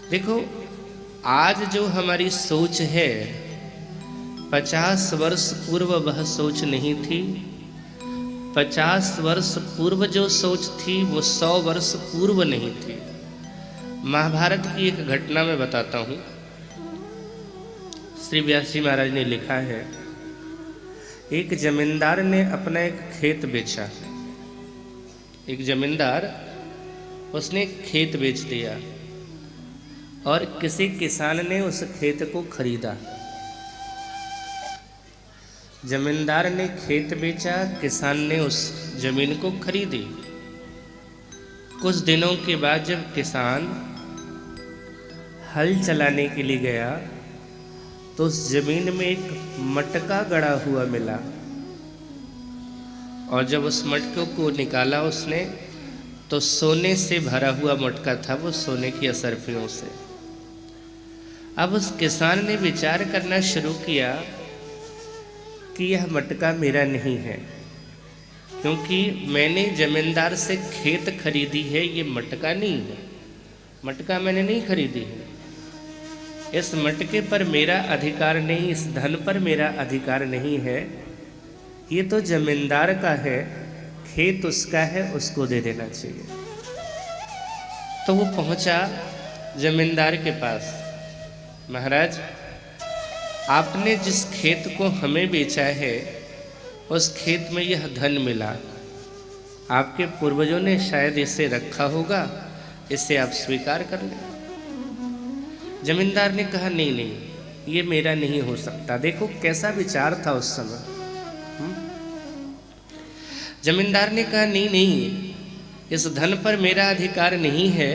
देखो, आज जो हमारी सोच है 50 वर्ष पूर्व वह सोच नहीं थी। 50 वर्ष पूर्व जो सोच थी वो 100 वर्ष पूर्व नहीं थी। महाभारत की एक घटना मैं बताता हूँ। श्री व्यास जी महाराज ने लिखा है, एक जमींदार ने अपना एक खेत बेचा। एक जमींदार उसने एक खेत बेच दिया और किसी किसान ने उस खेत को खरीदा। जमींदार ने खेत बेचा, किसान ने उस जमीन को खरीदी। कुछ दिनों के बाद जब किसान हल चलाने के लिए गया तो उस जमीन में एक मटका गड़ा हुआ मिला और जब उस मटके को निकाला उसने तो सोने से भरा हुआ मटका था, वो सोने की असरफियों से। अब उस किसान ने विचार करना शुरू किया कि यह मटका मेरा नहीं है, क्योंकि मैंने जमींदार से खेत खरीदी है, ये मटका नहीं है। मटका मैंने नहीं खरीदी है, इस मटके पर मेरा अधिकार नहीं, इस धन पर मेरा अधिकार नहीं है। ये तो जमींदार का है, खेत उसका है, उसको दे देना चाहिए। तो वो पहुंचा जमींदार के पास। महाराज, आपने जिस खेत को हमें बेचा है उस खेत में यह धन मिला। आपके पूर्वजों ने शायद इसे रखा होगा, इसे आप स्वीकार कर लें। जमींदार ने कहा, नहीं नहीं, ये मेरा नहीं हो सकता। देखो कैसा विचार था उस समय। जमींदार ने कहा, नहीं नहीं, इस धन पर मेरा अधिकार नहीं है,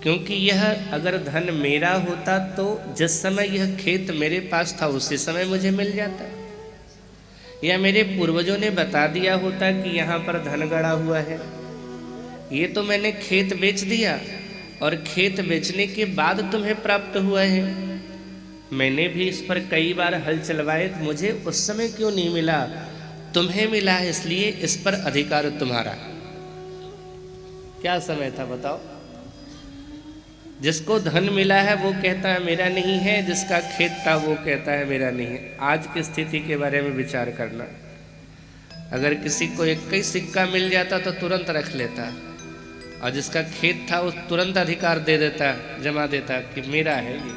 क्योंकि यह अगर धन मेरा होता तो जिस समय यह खेत मेरे पास था उसी समय मुझे मिल जाता, या मेरे पूर्वजों ने बता दिया होता कि यहाँ पर धन गड़ा हुआ है। ये तो मैंने खेत बेच दिया और खेत बेचने के बाद तुम्हें प्राप्त हुआ है। मैंने भी इस पर कई बार हल चलवाए, मुझे उस समय क्यों नहीं मिला? तुम्हें मिला है, इसलिए इस पर अधिकार तुम्हारा। क्या समय था बताओ? जिसको धन मिला है वो कहता है मेरा नहीं है, जिसका खेत था वो कहता है मेरा नहीं है। आज की स्थिति के बारे में विचार करना। अगर किसी को एक ही सिक्का मिल जाता तो तुरंत रख लेता, और जिसका खेत था वो तुरंत अधिकार दे देता, जमा देता कि मेरा है ये।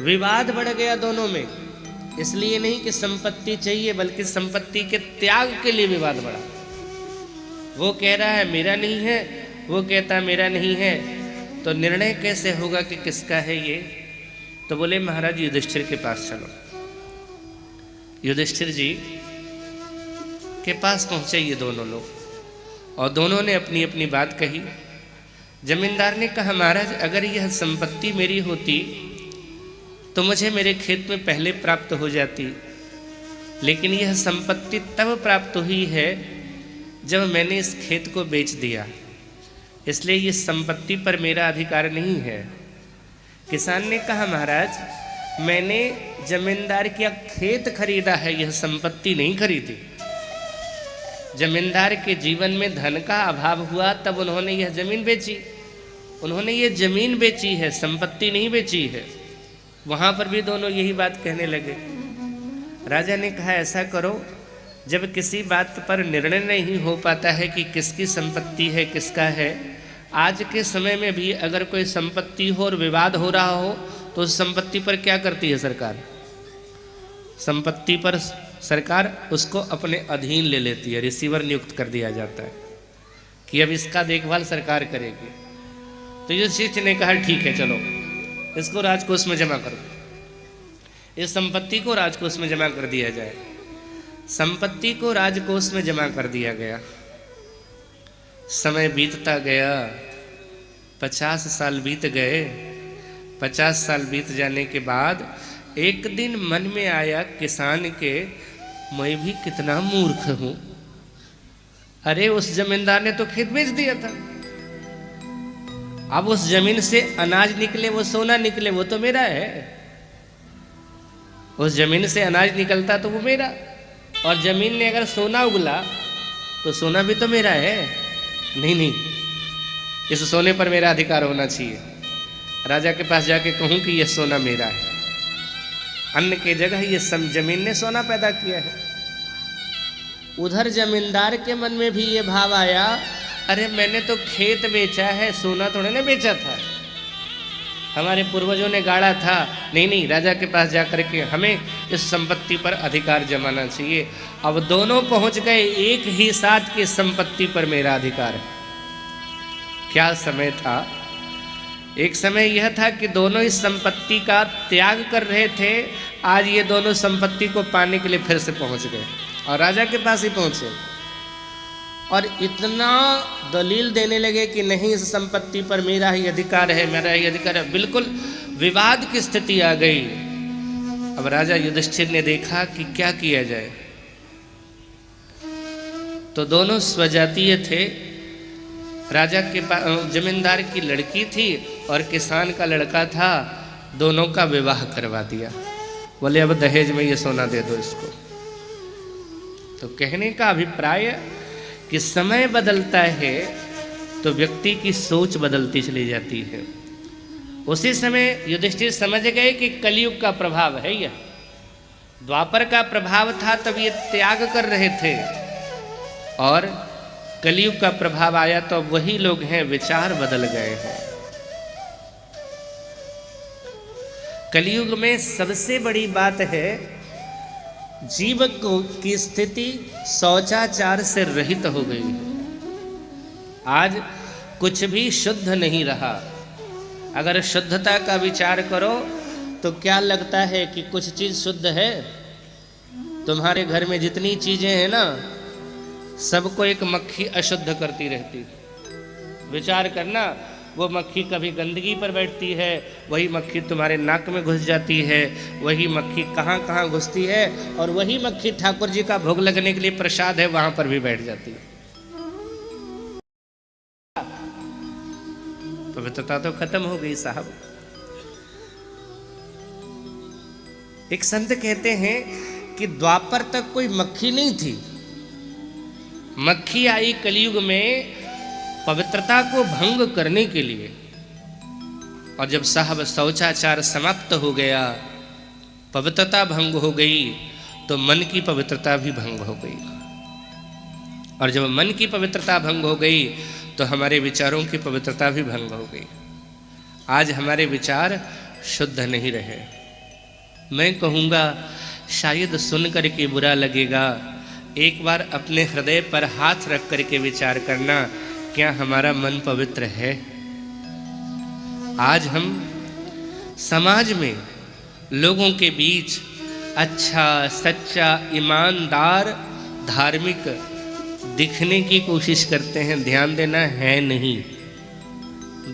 विवाद बढ़ गया दोनों में, इसलिए नहीं कि संपत्ति चाहिए, बल्कि संपत्ति के त्याग के लिए विवाद बढ़ा। वो कह रहा है मेरा नहीं है, वो कहता है मेरा नहीं है। तो निर्णय कैसे होगा कि किसका है ये? तो बोले महाराज युधिष्ठिर के पास चलो। युधिष्ठिर जी के पास पहुंचे ये दोनों लोग, और दोनों ने अपनी अपनी बात कही। जमींदार ने कहा, महाराज अगर यह संपत्ति मेरी होती तो मुझे मेरे खेत में पहले प्राप्त हो जाती, लेकिन यह संपत्ति तब प्राप्त हुई है जब मैंने इस खेत को बेच दिया, इसलिए ये संपत्ति पर मेरा अधिकार नहीं है। किसान ने कहा, महाराज मैंने जमींदार का खेत खरीदा है, यह संपत्ति नहीं खरीदी। जमींदार के जीवन में धन का अभाव हुआ तब उन्होंने यह जमीन बेची। उन्होंने ये जमीन बेची है, संपत्ति नहीं बेची है। वहाँ पर भी दोनों यही बात कहने लगे। राजा ने कहा, ऐसा करो, जब किसी बात पर निर्णय नहीं हो पाता है कि किसकी संपत्ति है किसका है, आज के समय में भी अगर कोई संपत्ति हो और विवाद हो रहा हो तो उस संपत्ति पर क्या करती है सरकार? संपत्ति पर सरकार उसको अपने अधीन ले लेती है, रिसीवर नियुक्त कर दिया जाता है कि अब इसका देखभाल सरकार करेगी। तो युधिष्ठिर ने कहा, ठीक है चलो, इसको राजकोष में जमा करो, इस संपत्ति को राजकोष में जमा कर दिया जाए। संपत्ति को राजकोष में जमा कर दिया गया। समय बीतता गया, 50 साल बीत गए। 50 साल बीत जाने के बाद एक दिन मन में आया किसान के, मैं भी कितना मूर्ख हूं। अरे उस जमींदार ने तो खेत बेच दिया था, अब उस जमीन से अनाज निकले, वो सोना निकले, वो तो मेरा है। उस जमीन से अनाज निकलता तो वो मेरा, और जमीन ने अगर सोना उगला तो सोना भी तो मेरा है। नहीं नहीं, इस सोने पर मेरा अधिकार होना चाहिए। राजा के पास जाके कहूं कि यह सोना मेरा है, अन्न के जगह ये जमीन ने सोना पैदा किया है। उधर जमींदार के मन में भी ये भाव आया, अरे मैंने तो खेत बेचा है, सोना थोड़े ने बेचा था, हमारे पूर्वजों ने गाड़ा था। नहीं नहीं, राजा के पास जाकर के हमें इस संपत्ति पर अधिकार जमाना चाहिए। अब दोनों पहुंच गए एक ही साथ की संपत्ति पर मेरा अधिकार है। क्या समय था? एक समय यह था कि दोनों इस संपत्ति का त्याग कर रहे थे। आज ये दोनों संपत्ति को पाने के लिए फिर से पहुंच गए और राजा के पास ही पहुंचे और इतना दलील देने लगे कि नहीं, इस संपत्ति पर मेरा ही अधिकार है, मेरा ही अधिकार है। बिल्कुल विवाद की स्थिति आ गई। अब राजा युधिष्ठिर ने देखा कि क्या किया जाए, तो दोनों स्वजातीय थे। राजा के जमींदार की लड़की थी और किसान का लड़का था, दोनों का विवाह करवा दिया। बोले अब दहेज में ये सोना दे दो इसको। तो कहने का अभिप्राय कि समय बदलता है तो व्यक्ति की सोच बदलती चली जाती है। उसी समय युधिष्ठिर समझ गए कि कलयुग का प्रभाव है यह। द्वापर का प्रभाव था तब ये त्याग कर रहे थे, और कलयुग का प्रभाव आया तो वही लोग हैं, विचार बदल गए हैं। कलयुग में सबसे बड़ी बात है जीव की स्थिति शौचाचार से रहित हो गई है। आज कुछ भी शुद्ध नहीं रहा। अगर शुद्धता का विचार करो तो क्या लगता है कि कुछ चीज शुद्ध है? तुम्हारे घर में जितनी चीजें हैं ना, सबको एक मक्खी अशुद्ध करती रहती। विचार करना, वो मक्खी कभी गंदगी पर बैठती है, वही मक्खी तुम्हारे नाक में घुस जाती है, वही मक्खी कहाँ कहाँ घुसती है, और वही मक्खी ठाकुर जी का भोग लगने के लिए प्रसाद है वहां पर भी बैठ जाती है। पवित्रता तो खत्म हो गई साहब। एक संत कहते हैं कि द्वापर तक कोई मक्खी नहीं थी, मक्खी आई कलयुग में पवित्रता को भंग करने के लिए। और जब साहब शौचाचार समाप्त हो गया, पवित्रता भंग हो गई, तो मन की पवित्रता भी भंग हो गई। और जब मन की पवित्रता भंग हो गई तो हमारे विचारों की पवित्रता भी भंग हो गई। आज हमारे विचार शुद्ध नहीं रहे। मैं कहूँगा, शायद सुन करके बुरा लगेगा, एक बार अपने हृदय पर हाथ रख करके विचार करना, क्या हमारा मन पवित्र है? आज हम समाज में लोगों के बीच अच्छा, सच्चा, ईमानदार, धार्मिक दिखने की कोशिश करते हैं। ध्यान देना, है नहीं,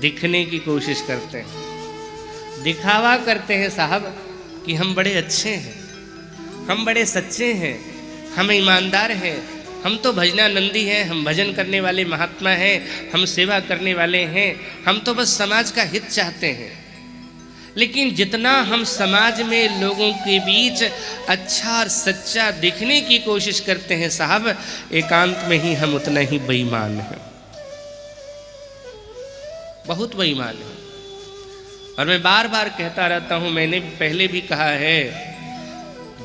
दिखने की कोशिश करते हैं, दिखावा करते हैं साहब कि हम बड़े अच्छे हैं, हम बड़े सच्चे हैं, हम ईमानदार हैं, हम तो भजनानंदी हैं, हम भजन करने वाले महात्मा हैं, हम सेवा करने वाले हैं, हम तो बस समाज का हित चाहते हैं। लेकिन जितना हम समाज में लोगों के बीच अच्छा और सच्चा दिखने की कोशिश करते हैं साहब, एकांत में ही हम उतना ही बेईमान हैं, बहुत बेईमान हैं। और मैं बार बार कहता रहता हूँ, मैंने पहले भी कहा है,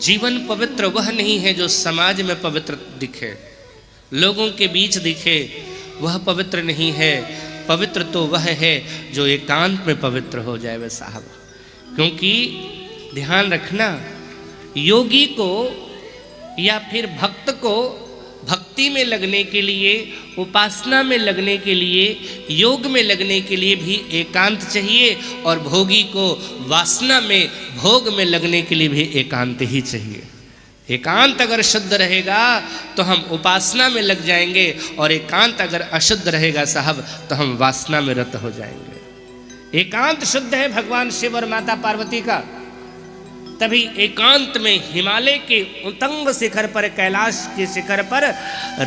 जीवन पवित्र वह नहीं है जो समाज में पवित्र दिखे, लोगों के बीच दिखे, वह पवित्र नहीं है। पवित्र तो वह है जो एकांत में पवित्र हो जाए वह साहब। क्योंकि ध्यान रखना, योगी को या फिर भक्त को भक्ति में लगने के लिए, उपासना में लगने के लिए, योग में लगने के लिए भी एकांत चाहिए, और भोगी को वासना में, भोग में लगने के लिए भी एकांत ही चाहिए। एकांत अगर शुद्ध रहेगा तो हम उपासना में लग जाएंगे, और एकांत अगर अशुद्ध रहेगा साहब तो हम वासना में रत हो जाएंगे। एकांत शुद्ध है भगवान शिव और माता पार्वती का, तभी एकांत में हिमालय के उतंग शिखर पर, कैलाश के शिखर पर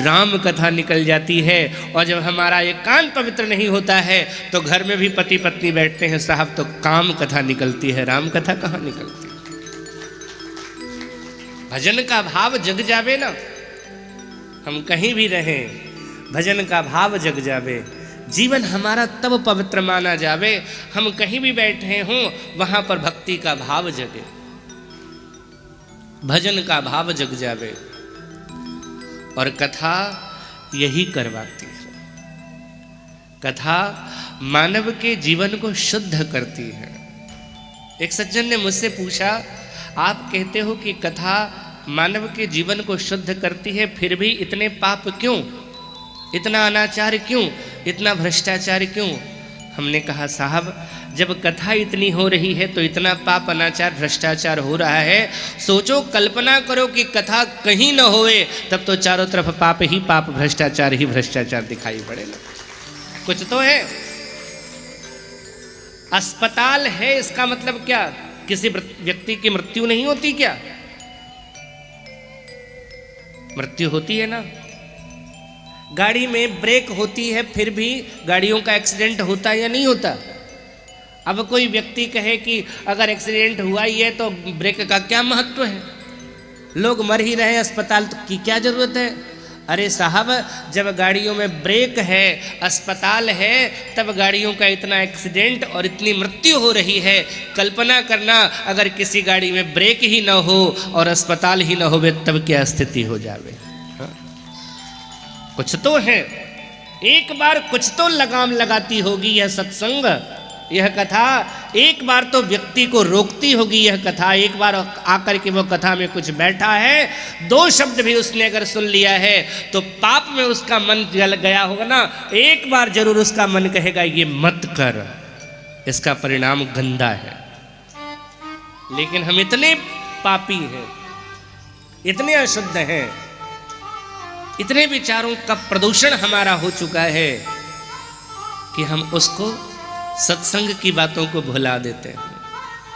राम कथा निकल जाती है। और जब हमारा एकांत पवित्र नहीं होता है तो घर में भी पति पत्नी बैठते हैं साहब तो काम कथा निकलती है, राम कथा कहाँ निकलती है। भजन का भाव जग जावे ना, हम कहीं भी रहें, भजन का भाव जग जावे, जीवन हमारा तब पवित्र माना जावे हम कहीं भी बैठे हों वहां पर भक्ति का भाव जगे, भजन का भाव जग जावे। और कथा यही करवाती है। कथा मानव के जीवन को शुद्ध करती है। एक सज्जन ने मुझसे पूछा, आप कहते हो कि कथा मानव के जीवन को शुद्ध करती है, फिर भी इतने पाप क्यों, इतना अनाचार क्यों, इतना भ्रष्टाचार क्यों? हमने कहा, साहब जब कथा इतनी हो रही है तो इतना पाप अनाचार भ्रष्टाचार हो रहा है। सोचो, कल्पना करो कि कथा कहीं न होए, तब तो चारों तरफ पाप ही पाप, भ्रष्टाचार ही भ्रष्टाचार दिखाई पड़ेगा। कुछ तो है। अस्पताल है, इसका मतलब क्या? किसी व्यक्ति की मृत्यु नहीं होती क्या? मृत्यु होती है ना। गाड़ी में ब्रेक होती है, फिर भी गाड़ियों का एक्सीडेंट होता है या नहीं होता? अब कोई व्यक्ति कहे कि अगर एक्सीडेंट हुआ ही है तो ब्रेक का क्या महत्व है, लोग मर ही रहे, अस्पताल की क्या जरूरत है? अरे साहब, जब गाड़ियों में ब्रेक है, अस्पताल है, तब गाड़ियों का इतना एक्सीडेंट और इतनी मृत्यु हो रही है। कल्पना करना, अगर किसी गाड़ी में ब्रेक ही न हो और अस्पताल ही न हो, तब क्या स्थिति हो जावे। हाँ? कुछ तो है, एक बार कुछ तो लगाम लगाती होगी यह सत्संग, यह कथा एक बार तो व्यक्ति को रोकती होगी। यह कथा एक बार आकर के वो कथा में कुछ बैठा है, दो शब्द भी उसने अगर सुन लिया है तो पाप में उसका मन जल गया होगा ना, एक बार जरूर उसका मन कहेगा ये मत कर, इसका परिणाम गंदा है। लेकिन हम इतने पापी हैं, इतने अशुद्ध हैं, इतने विचारों का प्रदूषण हमारा हो चुका है कि हम उसको, सत्संग की बातों को भुला देते हैं।